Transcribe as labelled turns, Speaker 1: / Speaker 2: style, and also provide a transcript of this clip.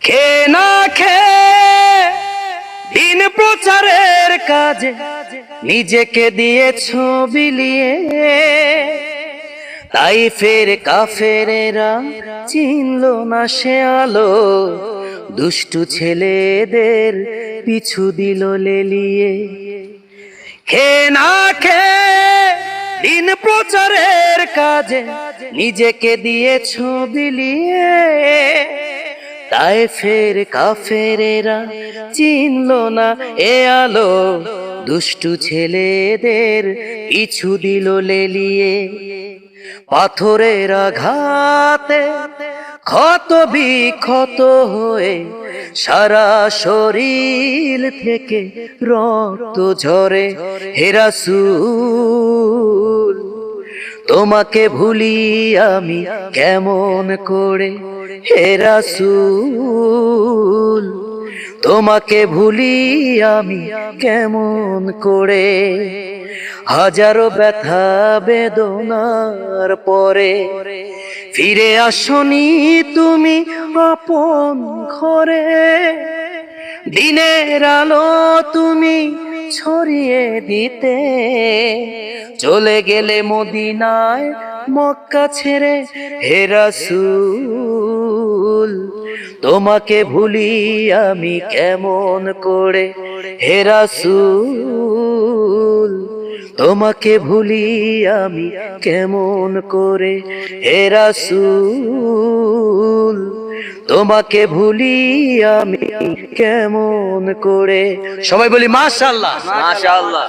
Speaker 1: খেয়ে না খেয়ে দিন প্রচারের কাজে নিজেকে দিয়েছো বিলিয়ে, তাই ফের কাফেরেরা চিনল না সে আলো, দুষ্টু ছেলেদের পিছু দিল লেলিয়ে। খেয়ে না খেয়ে দিন প্রচারের কাজে নিজেকে দিয়েছো বিলিয়ে, তাই ফের কাফেরেরা চিনল না এ আলো, দুষ্টু ছেলেদের পিছু দিল লেলিয়ে। পাথরের আঘাতে ক্ষত বিক্ষত হয়ে সারা শরীর থেকে রক্ত ঝরে। হে রাসূল তোমাকে ভুলি আমি কেমন করে, হে রাসূল তোমাকে ভুলি আমি কেমন করে। হাজারো ব্যথা বেদনার পরে ফিরে আসনি তুমি আপন ঘরে, দিনের আলো তুমি ছড়িয়ে দিতে চলে গেলে মদিনায় মক্কা ছেড়ে। হে রাসূল তোমাকে ভুলি আমি কেমন করে, হে রাসূল তোমাকে ভুলি আমি কেমন করে, হে রাসূল তোমাকে ভুলি আমি কেমন করে। সবাই বলি মাশাআল্লাহ,
Speaker 2: মাশাআল্লাহ।